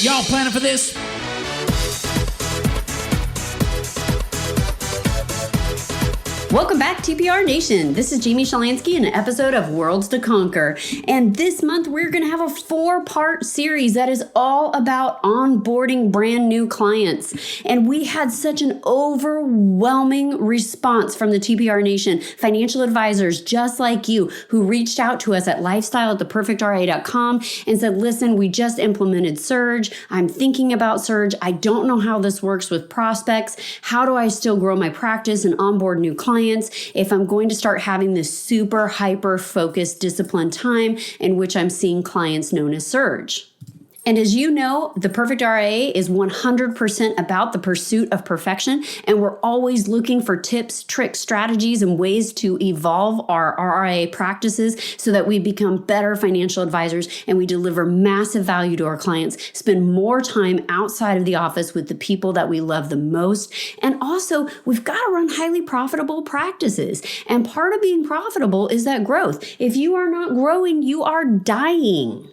Y'all planning for this? Welcome back, TPR Nation. This is Jamie Shalansky in an episode of Worlds to Conquer. And this month, we're going to have a 4-part series that is all about onboarding brand new clients. And we had such an overwhelming response from the TPR Nation, financial advisors just like you, who reached out to us at lifestyle@theperfectra.com and said, listen, we just implemented Surge. I'm thinking about Surge. I don't know how this works with prospects. How do I still grow my practice and onboard new clients if I'm going to start having this super hyper focused disciplined time in which I'm seeing clients known as Surge? And as you know, the Perfect RIA is 100% about the pursuit of perfection. And we're always looking for tips, tricks, strategies, and ways to evolve our RIA practices so that we become better financial advisors and we deliver massive value to our clients, spend more time outside of the office with the people that we love the most. And also, we've got to run highly profitable practices. And part of being profitable is that growth. If you are not growing, you are dying.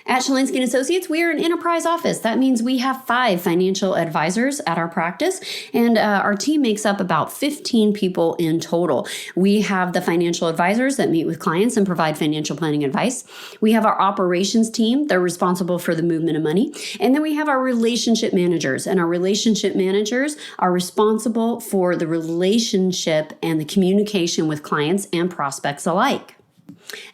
At Shalansky & Associates, we are an enterprise office. That means we have 5 financial advisors at our practice, and our team makes up about 15 people in total. We have the financial advisors that meet with clients and provide financial planning advice. We have our operations team. They're responsible for the movement of money. And then we have our relationship managers, and our relationship managers are responsible for the relationship and the communication with clients and prospects alike.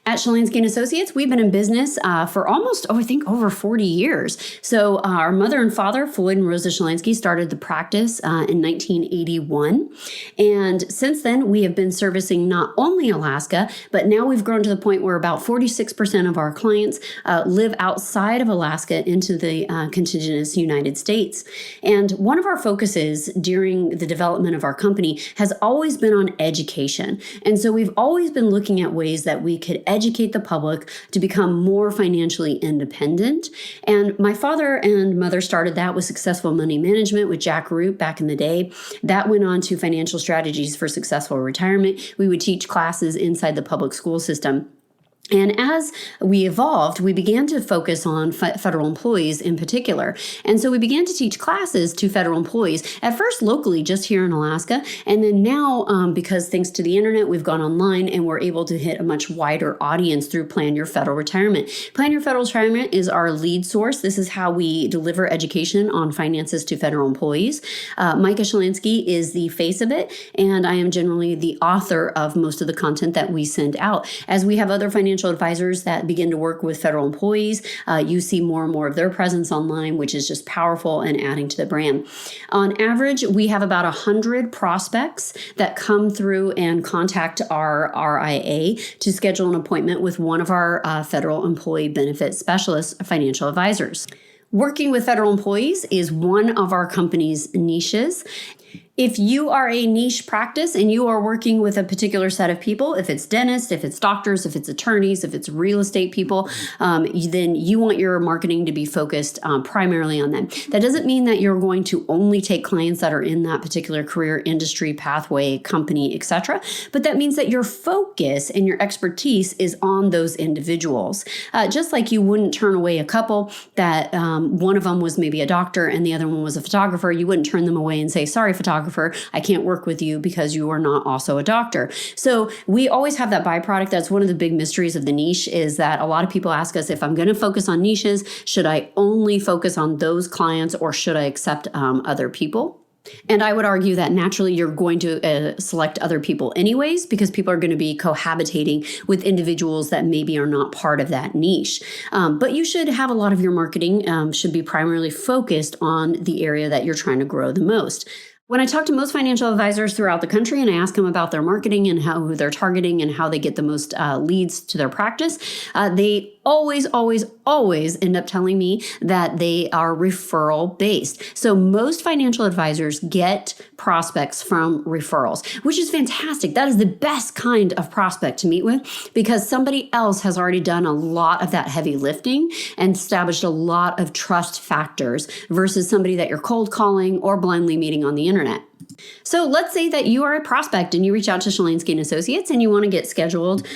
At Shalansky & Associates, we've been in business for almost, over 40 years. So our mother and father, Floyd and Rosa Shalansky, started the practice in 1981. And since then, we have been servicing not only Alaska, but now we've grown to the point where about 46% of our clients live outside of Alaska into the contiguous United States. And one of our focuses during the development of our company has always been on education. And so we've always been looking at ways that we could educate the public to become more financially independent. And my father and mother started that with Successful Money Management with Jack Root back in the day. That went on to Financial Strategies for Successful Retirement. We would teach classes inside the public school system. And as we evolved, we began to focus on federal employees in particular. And so we began to teach classes to federal employees, at first locally, just here in Alaska. And then now, because thanks to the internet, we've gone online and we're able to hit a much wider audience through Plan Your Federal Retirement. Plan Your Federal Retirement is our lead source. This is how we deliver education on finances to federal employees. Micah Shalansky is the face of it, and I am generally the author of most of the content that we send out. As we have other financial advisors that begin to work with federal employees, you see more and more of their presence online, which is just powerful and adding to the brand. On average, we have about 100 prospects that come through and contact our RIA to schedule an appointment with one of our federal employee benefit specialist financial advisors. Working with federal employees is one of our company's niches. If you are a niche practice and you are working with a particular set of people, if it's dentists, if it's doctors, if it's attorneys, if it's real estate people, then you want your marketing to be focused primarily on them. That doesn't mean that you're going to only take clients that are in that particular career, industry, pathway, company, etc. But that means that your focus and your expertise is on those individuals. Just like you wouldn't turn away a couple that one of them was maybe a doctor and the other one was a photographer, you wouldn't turn them away and say, sorry, photographer, I can't work with you because you are not also a doctor. So we always have that byproduct. That's one of the big mysteries of the niche, is that a lot of people ask us, if I'm going to focus on niches, should I only focus on those clients or should I accept other people? And I would argue that naturally you're going to select other people anyways, because people are going to be cohabitating with individuals that maybe are not part of that niche. But you should have a lot of your marketing should be primarily focused on the area that you're trying to grow the most. When I talk to most financial advisors throughout the country and I ask them about their marketing and who they're targeting and how they get the most leads to their practice, they always end up telling me that they are referral based. So most financial advisors get prospects from referrals, which is fantastic. That is the best kind of prospect to meet with because somebody else has already done a lot of that heavy lifting and established a lot of trust factors versus somebody that you're cold calling or blindly meeting on the internet. So let's say that you are a prospect and you reach out to Shalansky & Associates and you want to get scheduled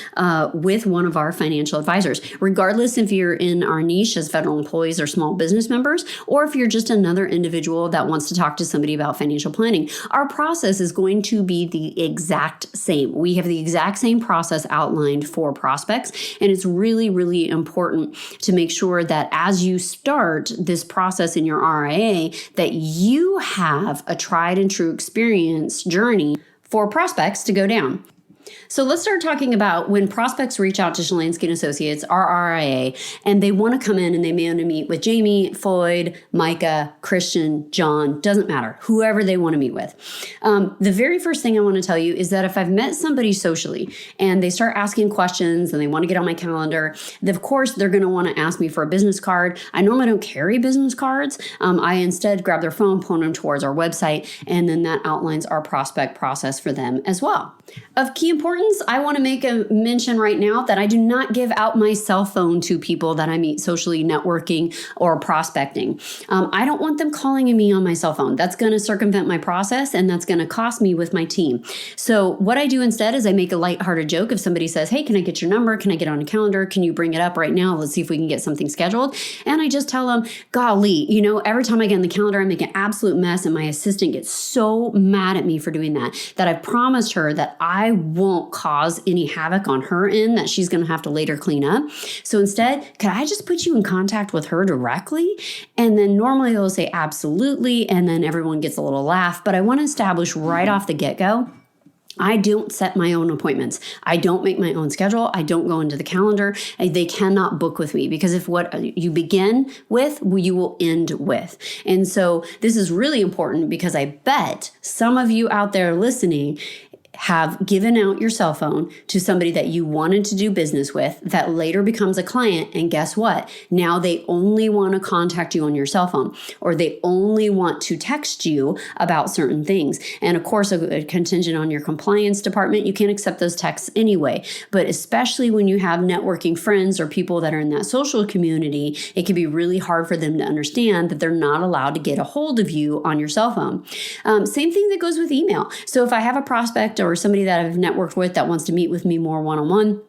with one of our financial advisors, regardless if you're in our niche as federal employees or small business members, or if you're just another individual that wants to talk to somebody about financial planning. Our process is going to be the exact same. We have the exact same process outlined for prospects, and it's really, really important to make sure that as you start this process in your RIA, that you have a tried and true experience journey for prospects to go down. So let's start talking about when prospects reach out to Shalansky & Associates, our RIA, and they want to come in and they may want to meet with Jamie, Floyd, Micah, Christian, John, doesn't matter, whoever they want to meet with. The very first thing I want to tell you is that if I've met somebody socially and they start asking questions and they want to get on my calendar, of course, they're going to want to ask me for a business card. I normally don't carry business cards. I instead grab their phone, point them towards our website, and then that outlines our prospect process for them as well. Of key importance, I want to make a mention right now that I do not give out my cell phone to people that I meet socially, networking, or prospecting. I don't want them calling me on my cell phone. That's going to circumvent my process and that's going to cost me with my team. So what I do instead is I make a lighthearted joke. If somebody says, hey, can I get your number? Can I get on a calendar? Can you bring it up right now? Let's see if we can get something scheduled. And I just tell them, golly, every time I get on the calendar, I make an absolute mess and my assistant gets so mad at me for doing that I've promised her that I won't cause any havoc on her end that she's going to have to later clean up. So instead, could I just put you in contact with her directly? And then normally they'll say absolutely, and then everyone gets a little laugh. But I want to establish right off the get-go, I don't set my own appointments. I don't make my own schedule. I don't go into the calendar. They cannot book with me because if what you begin with, you will end with. And so this is really important because I bet some of you out there listening have given out your cell phone to somebody that you wanted to do business with that later becomes a client. And guess what? Now they only want to contact you on your cell phone, or they only want to text you about certain things. And of course, a contingent on your compliance department, you can't accept those texts anyway. But especially when you have networking friends or people that are in that social community, it can be really hard for them to understand that they're not allowed to get a hold of you on your cell phone. Same thing that goes with email. So if I have a prospect or somebody that I've networked with that wants to meet with me more one-on-one,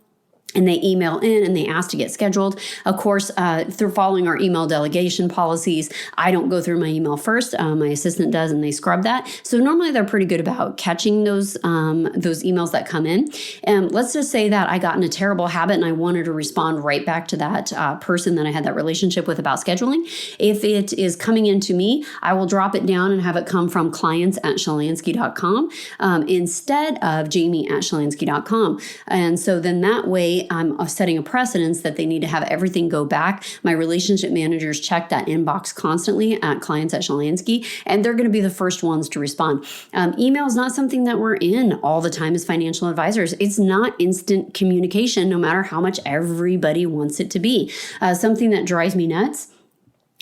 and they email in and they ask to get scheduled. Of course, through following our email delegation policies, I don't go through my email first. My assistant does, and they scrub that. So normally they're pretty good about catching those emails that come in. And let's just say that I got in a terrible habit and I wanted to respond right back to that person that I had that relationship with about scheduling. If it is coming into me, I will drop it down and have it come from clients@shalansky.com instead of jamie@shalansky.com. And so then that way, I'm setting a precedence that they need to have everything go back. My relationship managers check that inbox constantly at clients@Shalansky, and they're going to be the first ones to respond. Email is not something that we're in all the time as financial advisors. It's not instant communication, no matter how much everybody wants it to be. Something that drives me nuts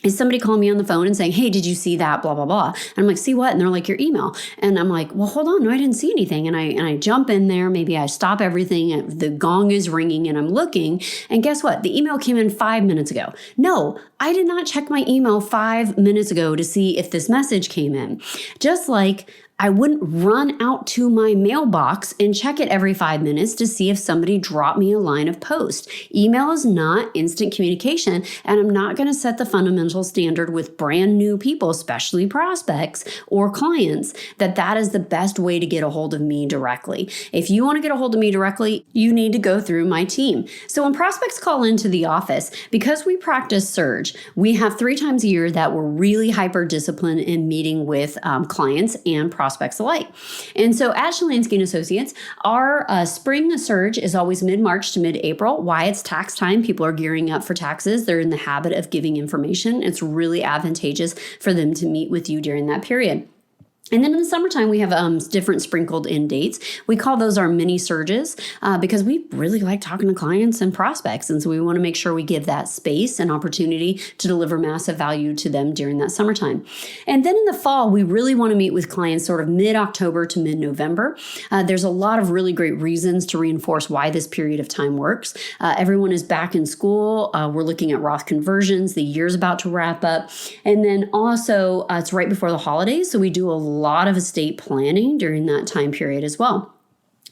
is somebody calling me on the phone and saying, hey, did you see that, blah, blah, blah. And I'm like, see what? And they're like, your email. And I'm like, well, hold on. No, I didn't see anything. And I jump in there. Maybe I stop everything. And the gong is ringing and I'm looking. And guess what? The email came in 5 minutes ago. No, I did not check my email 5 minutes ago to see if this message came in. Just like I wouldn't run out to my mailbox and check it every 5 minutes to see if somebody dropped me a line of post. Email is not instant communication, and I'm not going to set the fundamental standard with brand new people, especially prospects or clients, that is the best way to get a hold of me directly. If you want to get a hold of me directly, you need to go through my team. So when prospects call into the office, because we practice Surge, we have 3 times a year that we're really hyper disciplined in meeting with clients and prospects alike. And so at Shalansky & Associates, our spring surge is always mid-March to mid-April. Why? It's tax time. People are gearing up for taxes. They're in the habit of giving information. It's really advantageous for them to meet with you during that period. And then in the summertime, we have different sprinkled in dates. We call those our mini surges because we really like talking to clients and prospects. And so we want to make sure we give that space and opportunity to deliver massive value to them during that summertime. And then in the fall, we really want to meet with clients sort of mid-October to mid-November. There's a lot of really great reasons to reinforce why this period of time works. Everyone is back in school. We're looking at Roth conversions. The year's about to wrap up. And then also, it's right before the holidays. So we do a lot of estate planning during that time period as well.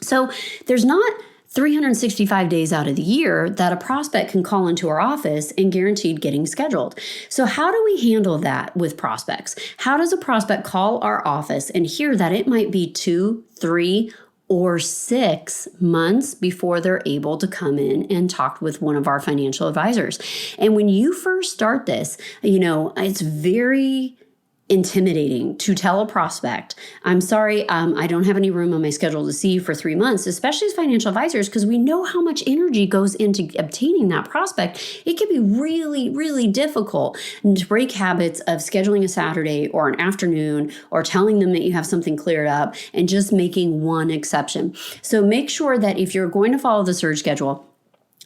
So there's not 365 days out of the year that a prospect can call into our office and guaranteed getting scheduled. So how do we handle that with prospects? How does a prospect call our office and hear that it might be 2, 3, or 6 months before they're able to come in and talk with one of our financial advisors? And when you first start this, it's very intimidating to tell a prospect, I'm sorry, I don't have any room on my schedule to see you for 3 months, especially as financial advisors, because we know how much energy goes into obtaining that prospect. It can be really, really difficult to break habits of scheduling a Saturday or an afternoon or telling them that you have something cleared up and just making one exception. So make sure that if you're going to follow the surge schedule,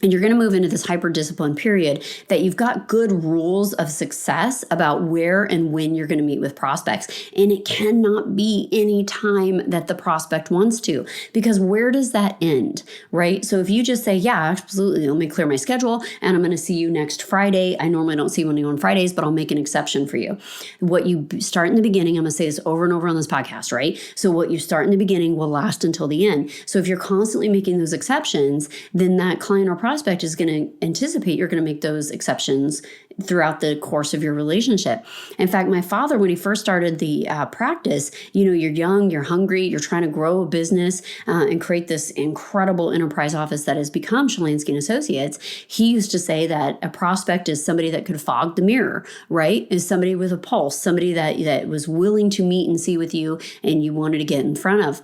and you're going to move into this hyper-discipline period, that you've got good rules of success about where and when you're going to meet with prospects. And it cannot be any time that the prospect wants to, because where does that end, right? So if you just say, yeah, absolutely, let me clear my schedule and I'm going to see you next Friday. I normally don't see anyone on Fridays, but I'll make an exception for you. What you start in the beginning, I'm going to say this over and over on this podcast, right? So what you start in the beginning will last until the end. So if you're constantly making those exceptions, then that client or prospect is going to anticipate you're going to make those exceptions throughout the course of your relationship. In fact, my father, when he first started the practice, you're young, you're hungry, you're trying to grow a business and create this incredible enterprise office that has become Shalansky and Associates. He used to say that a prospect is somebody that could fog the mirror, right? Is somebody with a pulse, somebody that was willing to meet and see with you and you wanted to get in front of.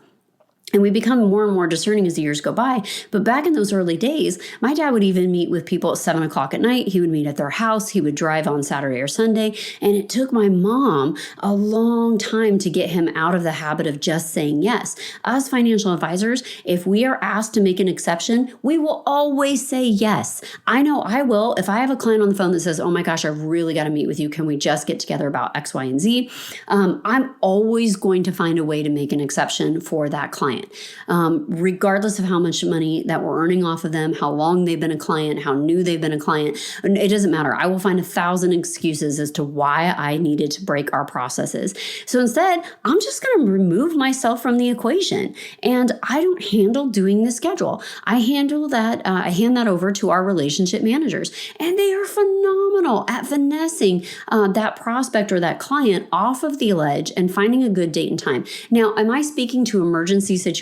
And we become more and more discerning as the years go by. But back in those early days, my dad would even meet with people at 7 o'clock at night. He would meet at their house. He would drive on Saturday or Sunday. And it took my mom a long time to get him out of the habit of just saying yes. As financial advisors, if we are asked to make an exception, we will always say yes. I know I will. If I have a client on the phone that says, oh my gosh, I really got to meet with you. Can we just get together about X, Y, and Z? I'm always going to find a way to make an exception for that client. Regardless of how much money that we're earning off of them, how long they've been a client, how new they've been a client, it doesn't matter. I will find 1,000 excuses as to why I needed to break our processes. So instead, I'm just going to remove myself from the equation, and I don't handle doing the schedule. I handle that. I hand that over to our relationship managers, and they are phenomenal at finessing that prospect or that client off of the ledge and finding a good date and time. Now, am I speaking to emergency situations?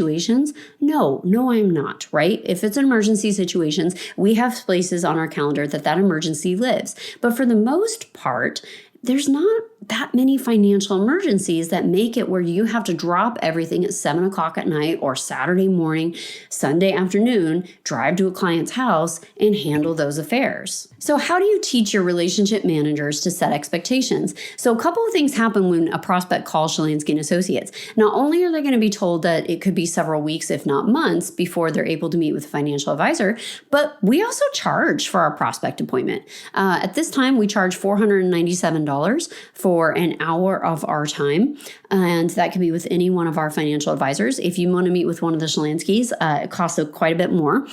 No, I'm not, right? If it's an emergency situations, we have places on our calendar that emergency lives. But for the most part, there's not that many financial emergencies that make it where you have to drop everything at 7 o'clock at night or Saturday morning, Sunday afternoon, drive to a client's house and handle those affairs. So how do you teach your relationship managers to set expectations? So a couple of things happen when a prospect calls Shalansky and Associates. Not only are they going to be told that it could be several weeks, if not months, before they're able to meet with a financial advisor, but we also charge for our prospect appointment. At this time, we charge $497 for an hour of our time, and that can be with any one of our financial advisors. If you want to meet with one of the Shalanskys, it costs quite a bit more.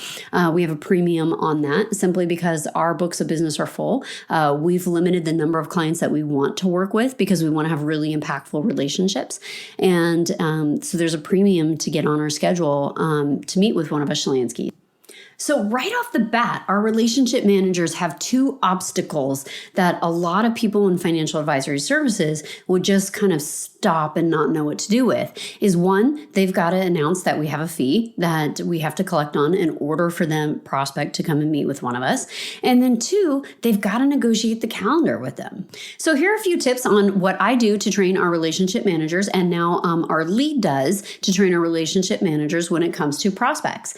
We have a premium on that simply because our books of business are full. We've limited the number of clients that we want to work with because we want to have really impactful relationships. And so there's a premium to get on our schedule to meet with one of us Shalanskys. So right off the bat, our relationship managers have two obstacles that a lot of people in financial advisory services would just kind of stop and not know what to do with. Is one, they've got to announce that we have a fee that we have to collect on in order for them prospect to come and meet with one of us. And then two, they've got to negotiate the calendar with them. So here are a few tips on what I do to train our relationship managers, and now our lead does to train our relationship managers when it comes to prospects.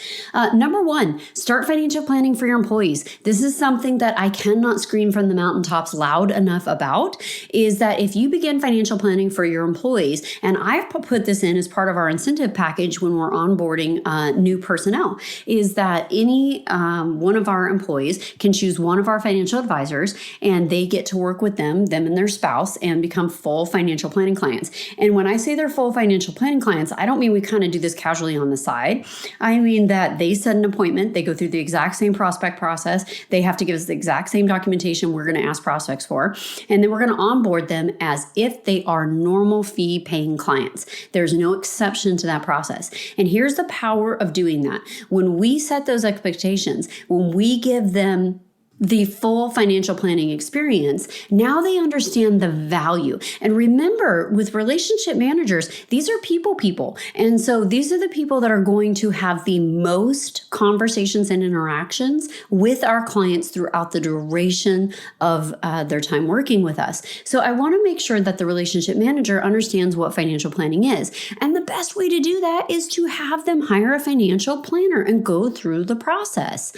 Number one, start financial planning for your employees. This is something that I cannot scream from the mountaintops loud enough about, is that if you begin financial planning for your employees, and I've put this in as part of our incentive package when we're onboarding new personnel, is that any one of our employees can choose one of our financial advisors, and they get to work with them and their spouse, and become full financial planning clients. And when I say they're full financial planning clients, I don't mean we kind of do this casually on the side. I mean that they set an appointment, they They go through the exact same prospect process. They have to give us the exact same documentation we're going to ask prospects for. And then we're going to onboard them as if they are normal fee paying clients. There's no exception to that process. And here's the power of doing that. When we set those expectations, when we give them the full financial planning experience, now they understand the value. And remember, with relationship managers, these are people. And so these are the people that are going to have the most conversations and interactions with our clients throughout the duration of their time working with us. So I want to make sure that the relationship manager understands what financial planning is. And the best way to do that is to have them hire a financial planner and go through the process.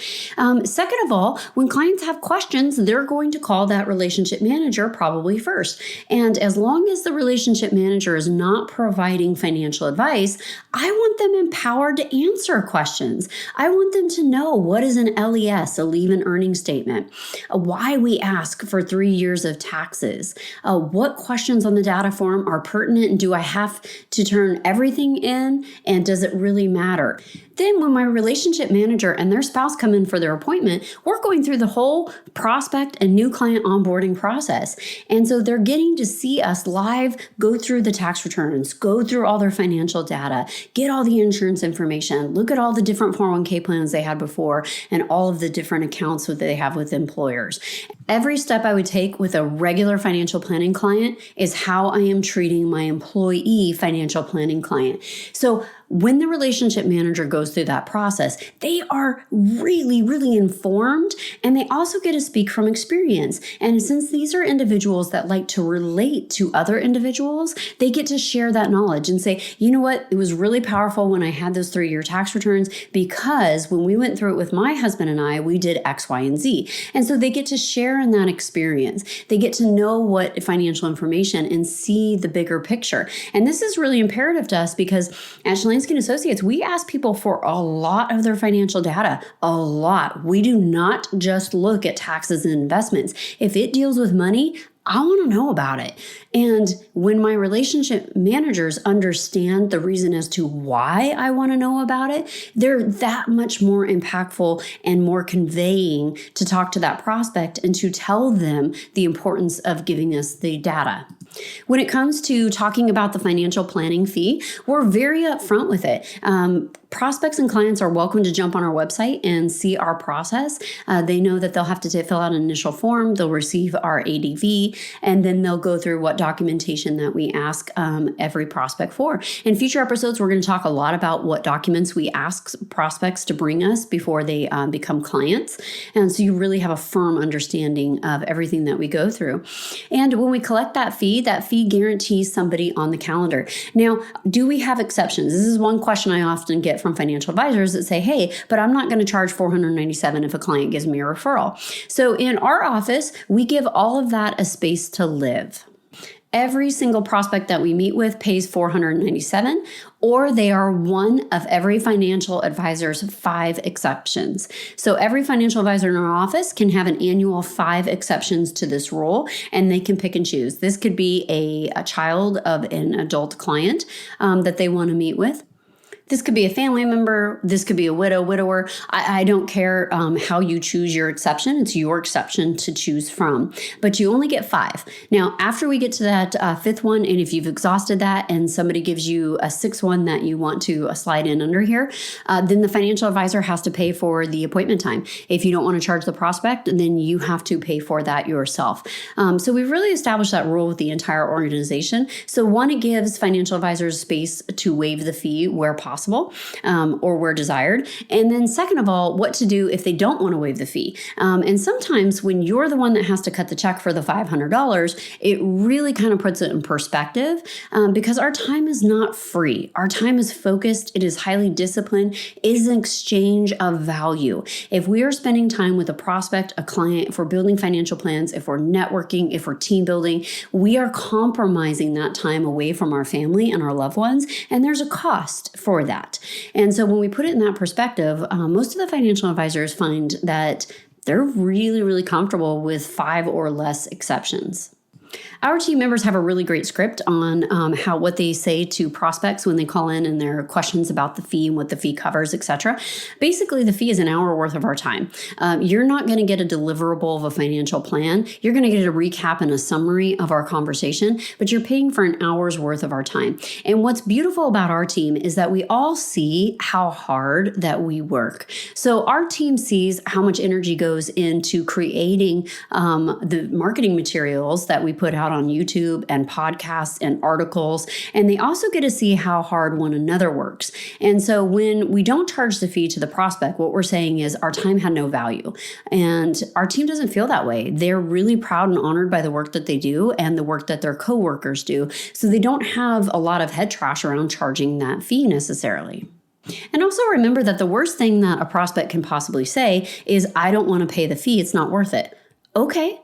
Second of all, when clients have questions, they're going to call that relationship manager probably first. And as long as the relationship manager is not providing financial advice, I want them empowered to answer questions. I want them to know what is an LES, a leave and earning statement, why we ask for 3 years of taxes, what questions on the data form are pertinent, and do I have to turn everything in, and does it really matter? Then when my relationship manager and their spouse come in for their appointment, we're going through the whole prospect and new client onboarding process. And so they're getting to see us live, go through the tax returns, go through all their financial data, get all the insurance information, look at all the different 401k plans they had before, and all of the different accounts that they have with employers. Every step I would take with a regular financial planning client is how I am treating my employee financial planning client. So when the relationship manager goes through that process, they are really informed, and they also get to speak from experience. And since these are individuals that like to relate to other individuals, they get to share that knowledge and say, you know what, it was really powerful when I had those 3-year tax returns, because when we went through it with my husband and I, we did X, Y, and Z. And so they get to share in that experience. They get to know what financial information and see the bigger picture. And this is really imperative to us because at Shalansky & Associates, we ask people for a lot of their financial data, a lot. We do not just look at taxes and investments. If it deals with money, I want to know about it. And when my relationship managers understand the reason as to why I want to know about it, they're that much more impactful and more conveying to talk to that prospect and to tell them the importance of giving us the data. When it comes to talking about the financial planning fee, we're very upfront with it. Prospects and clients are welcome to jump on our website and see our process. They know that they'll have to fill out an initial form, they'll receive our ADV, and then they'll go through what documentation that we ask every prospect for. In future episodes, we're going to talk a lot about what documents we ask prospects to bring us before they become clients. And so you really have a firm understanding of everything that we go through. And when we collect that fee guarantees somebody on the calendar. Now, do we have exceptions? This is one question I often get from financial advisors that say, hey, but I'm not going to charge $497 if a client gives me a referral. So in our office, we give all of that a space to live. Every single prospect that we meet with pays $497, or they are one of every financial advisor's 5 exceptions. So every financial advisor in our office can have an annual 5 exceptions to this rule, and they can pick and choose. This could be a child of an adult client that they want to meet with. This could be a family member. This could be a widower. I don't care how you choose your exception. It's your exception to choose from, but you only get 5. Now, after we get to that 5th one, and if you've exhausted that and somebody gives you a 6th one that you want to slide in under here, then the financial advisor has to pay for the appointment time. If you don't want to charge the prospect, then you have to pay for that yourself. So we've really established that rule with the entire organization. So one, it gives financial advisors space to waive the fee where possible. Or where desired. And then second of all, what to do if they don't want to waive the fee. And sometimes when you're the one that has to cut the check for the $500, it really kind of puts it in perspective because our time is not free. Our time is focused. It is highly disciplined. It is an exchange of value. If we are spending time with a prospect, a client, if we're building financial plans, if we're networking, if we're team building, we are compromising that time away from our family and our loved ones. And there's a cost for that. And so when we put it in that perspective, most of the financial advisors find that they're really comfortable with 5 or less exceptions. Our team members have a really great script on what they say to prospects when they call in and their questions about the fee and what the fee covers, etc. Basically, the fee is an hour worth of our time. You're not going to get a deliverable of a financial plan. You're going to get a recap and a summary of our conversation, but you're paying for an hour's worth of our time. And what's beautiful about our team is that we all see how hard that we work. So our team sees how much energy goes into creating the marketing materials that we put out on YouTube and podcasts and articles. And they also get to see how hard one another works. And so when we don't charge the fee to the prospect, what we're saying is our time had no value. And our team doesn't feel that way. They're really proud and honored by the work that they do and the work that their coworkers do. So they don't have a lot of head trash around charging that fee necessarily. And also remember that the worst thing that a prospect can possibly say is, I don't want to pay the fee. It's not worth it. Okay.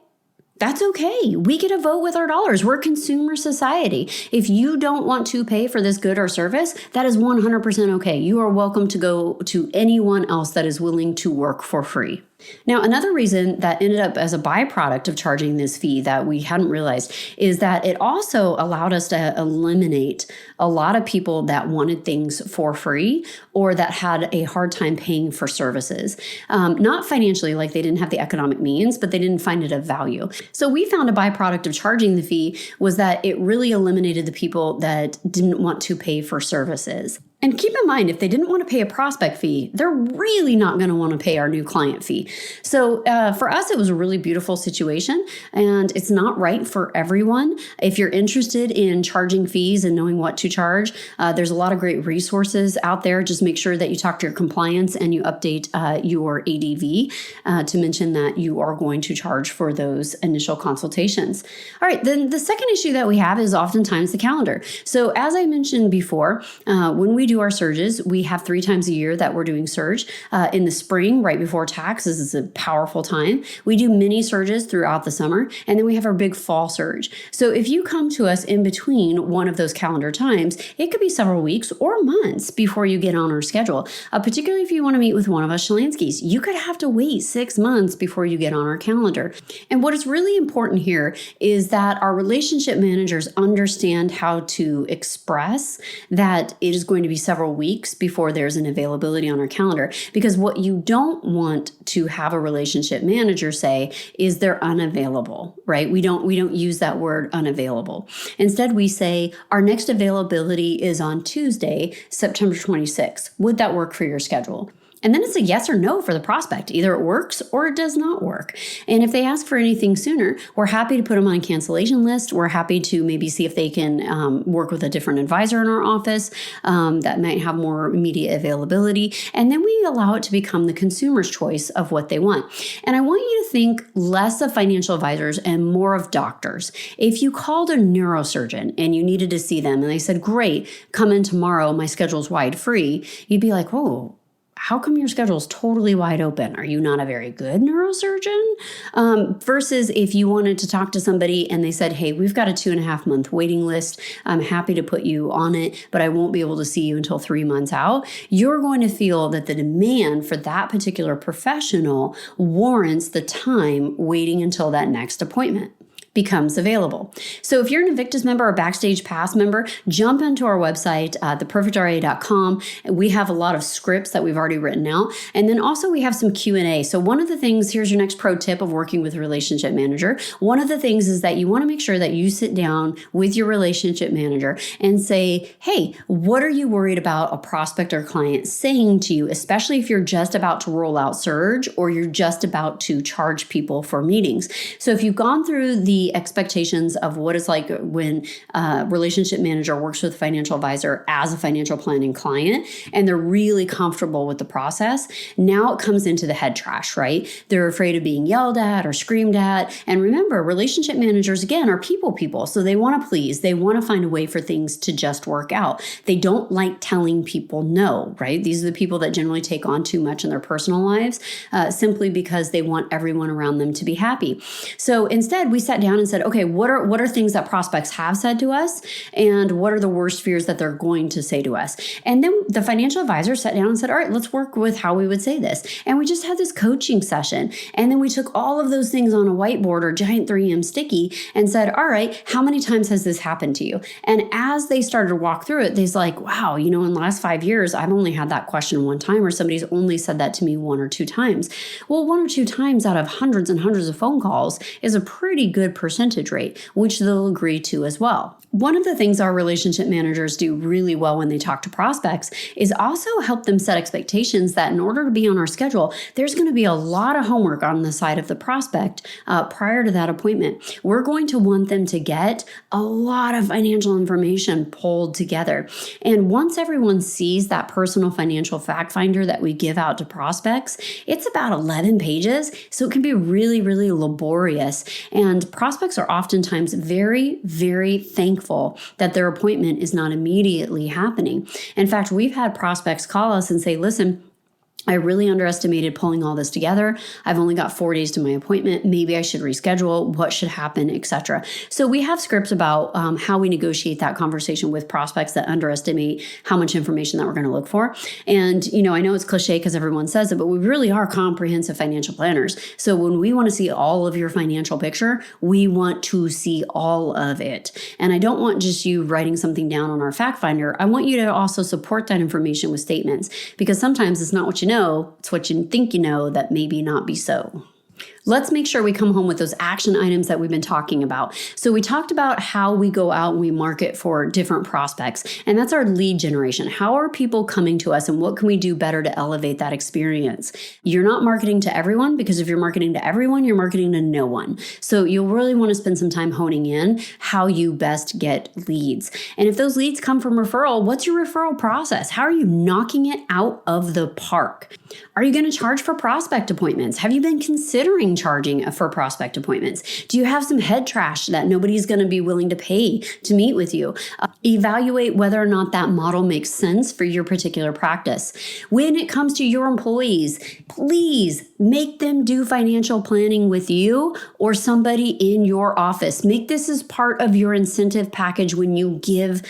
That's okay. We get a vote with our dollars. We're a consumer society. If you don't want to pay for this good or service, that is 100% okay. You are welcome to go to anyone else that is willing to work for free. Now, another reason that ended up as a byproduct of charging this fee that we hadn't realized is that it also allowed us to eliminate a lot of people that wanted things for free or that had a hard time paying for services. Not financially, like they didn't have the economic means, but they didn't find it of value. So we found a byproduct of charging the fee was that it really eliminated the people that didn't want to pay for services. And keep in mind, if they didn't want to pay a prospect fee, they're really not going to want to pay our new client fee. So for us, it was a really beautiful situation, and it's not right for everyone. If you're interested in charging fees and knowing what to charge, there's a lot of great resources out there. Just make sure that you talk to your compliance and you update your ADV to mention that you are going to charge for those initial consultations. All right, then the second issue that we have is oftentimes the calendar. So as I mentioned before, when we do our surges, we have 3 times a year that we're doing surge. In the spring, right before tax, this is a powerful time. We do mini surges throughout the summer, and then we have our big fall surge. So if you come to us in between one of those calendar times, it could be several weeks or months before you get on our schedule. Particularly if you want to meet with one of us Shalanskys, you could have to wait 6 months before you get on our calendar. And what is really important here is that our relationship managers understand how to express that it is going to be several weeks before there's an availability on our calendar. Because what you don't want to have a relationship manager say is they're unavailable, right? We don't use that word unavailable. Instead, we say our next availability is on Tuesday, September 26th. Would that work for your schedule? And then it's a yes or no for the prospect. Either it works or it does not work. And if they ask for anything sooner, we're happy to put them on a cancellation list. We're happy to maybe see if they can work with a different advisor in our office that might have more immediate availability. And then we allow it to become the consumer's choice of what they want. And I want you to think less of financial advisors and more of doctors. If you called a neurosurgeon and you needed to see them and they said, great, come in tomorrow, my schedule's wide free, you'd be like, oh, how come your schedule is totally wide open? Are you not a very good neurosurgeon? Versus if you wanted to talk to somebody and they said, hey, we've got a 2.5 month waiting list. I'm happy to put you on it, but I won't be able to see you until 3 months out. You're going to feel that the demand for that particular professional warrants the time waiting until that next appointment becomes available. So if you're an Invictus member or Backstage Pass member, jump into our website, theperfectra.com. We have a lot of scripts that we've already written out. And then also we have some Q&A. So one of the things, here's your next pro tip of working with a relationship manager. One of the things is that you want to make sure that you sit down with your relationship manager and say, hey, what are you worried about a prospect or client saying to you, especially if you're just about to roll out Surge or you're just about to charge people for meetings. So if you've gone through the expectations of what it's like when a relationship manager works with a financial advisor as a financial planning client, and they're really comfortable with the process, now it comes into the head trash, right? They're afraid of being yelled at or screamed at. And remember, relationship managers, again, are people. So they want to please. They want to find a way for things to just work out. They don't like telling people no, right? These are the people that generally take on too much in their personal lives simply because they want everyone around them to be happy. So instead, we sat down down and said, okay, what are things that prospects have said to us, and what are the worst fears that they're going to say to us? And then the financial advisor sat down and said, all right, let's work with how we would say this. And we just had this coaching session. And then we took all of those things on a whiteboard or giant 3M sticky and said, all right, how many times has this happened to you? And as they started to walk through it, they's like, wow, in the last 5 years, I've only had that question one time, or somebody's only said that to me 1 or 2 times. Well, 1 or 2 times out of hundreds and hundreds of phone calls is a pretty good percentage rate, which they'll agree to as well. One of the things our relationship managers do really well when they talk to prospects is also help them set expectations that in order to be on our schedule, there's going to be a lot of homework on the side of the prospect prior to that appointment. We're going to want them to get a lot of financial information pulled together. And once everyone sees that personal financial fact finder that we give out to prospects, it's about 11 pages. So it can be really, really laborious. And prospects are oftentimes very, very thankful that their appointment is not immediately happening. In fact, we've had prospects call us and say, listen, I really underestimated pulling all this together. I've only got 4 days to my appointment. Maybe I should reschedule. What should happen, etc. So we have scripts about how we negotiate that conversation with prospects that underestimate how much information that we're going to look for. And, I know it's cliche because everyone says it, but we really are comprehensive financial planners. So when we want to see all of your financial picture, we want to see all of it. And I don't want just you writing something down on our fact finder. I want you to also support that information with statements, because sometimes it's not what you know, it's what you think you know that maybe not be so. Let's make sure we come home with those action items that we've been talking about. So we talked about how we go out and we market for different prospects, and that's our lead generation. How are people coming to us, and what can we do better to elevate that experience? You're not marketing to everyone, because if you're marketing to everyone, you're marketing to no one. So you'll really want to spend some time honing in how you best get leads. And if those leads come from referral, what's your referral process? How are you knocking it out of the park? Are you going to charge for prospect appointments? Have you been considering charging for prospect appointments? Do you have some head trash that nobody's going to be willing to pay to meet with you? Evaluate whether or not that model makes sense for your particular practice. When it comes to your employees, please make them do financial planning with you or somebody in your office. Make this as part of your incentive package when you give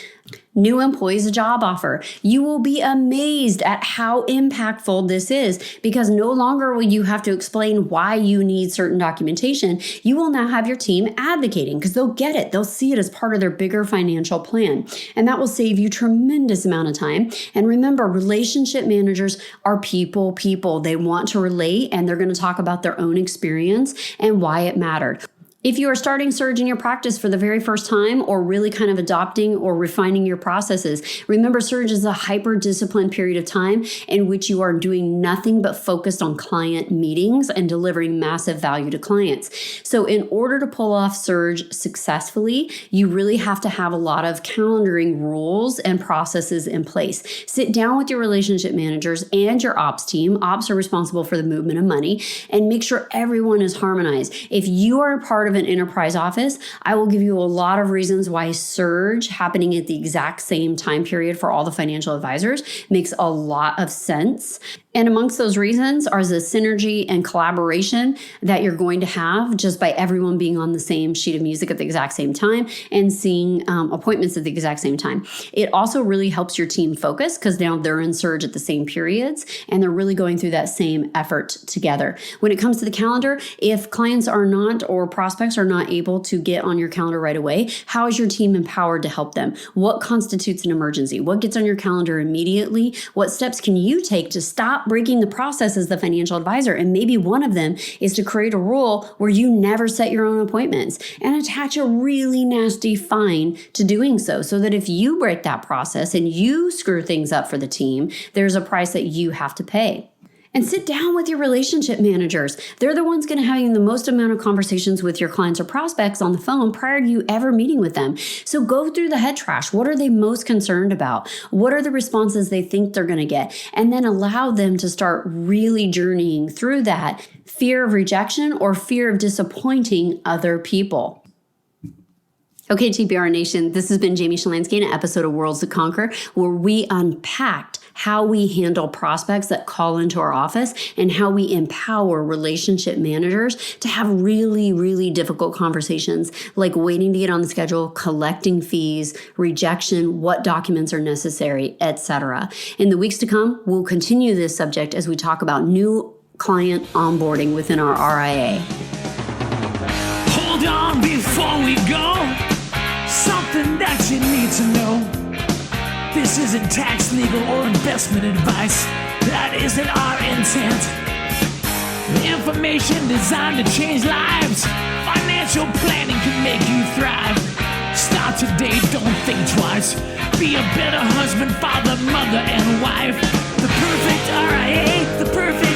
new employees a job offer. You will be amazed at how impactful this is, because no longer will you have to explain why you need certain documentation. You will now have your team advocating, because they'll get it. They'll see it as part of their bigger financial plan. And that will save you tremendous amount of time. And remember, relationship managers are people. They want to relate, and they're going to talk about their own experience and why it mattered. If you are starting Surge in your practice for the very first time, or really kind of adopting or refining your processes, remember Surge is a hyper-disciplined period of time in which you are doing nothing but focused on client meetings and delivering massive value to clients. So in order to pull off Surge successfully, you really have to have a lot of calendaring rules and processes in place. Sit down with your relationship managers and your ops team. Ops are responsible for the movement of money, and make sure everyone is harmonized. If you are a part of an enterprise office, I will give you a lot of reasons why Surge happening at the exact same time period for all the financial advisors makes a lot of sense. And amongst those reasons are the synergy and collaboration that you're going to have just by everyone being on the same sheet of music at the exact same time and seeing appointments at the exact same time. It also really helps your team focus, because now they're in Surge at the same periods and they're really going through that same effort together. When it comes to the calendar, if clients are not, or prospects are not able to get on your calendar right away, how is your team empowered to help them? What constitutes an emergency? What gets on your calendar immediately? What steps can you take to stop breaking the process as the financial advisor? And maybe one of them is to create a rule where you never set your own appointments and attach a really nasty fine to doing so that if you break that process and you screw things up for the team, there's a price that you have to pay. And sit down with your relationship managers. They're the ones going to have the most amount of conversations with your clients or prospects on the phone prior to you ever meeting with them. So go through the head trash. What are they most concerned about? What are the responses they think they're going to get? And then allow them to start really journeying through that fear of rejection or fear of disappointing other people. Okay, TPR Nation, this has been Jamie Shalansky in an episode of Worlds to Conquer, where we unpacked how we handle prospects that call into our office and how we empower relationship managers to have really, really difficult conversations like waiting to get on the schedule, collecting fees, rejection, what documents are necessary, etc. In the weeks to come, we'll continue this subject as we talk about new client onboarding within our RIA. Hold on before we go. Something that you need to know. This isn't tax, legal, or investment advice. That isn't our intent. Information designed to change lives. Financial planning can make you thrive. Start today, don't think twice. Be a better husband, father, mother, and wife. The perfect RIA, the perfect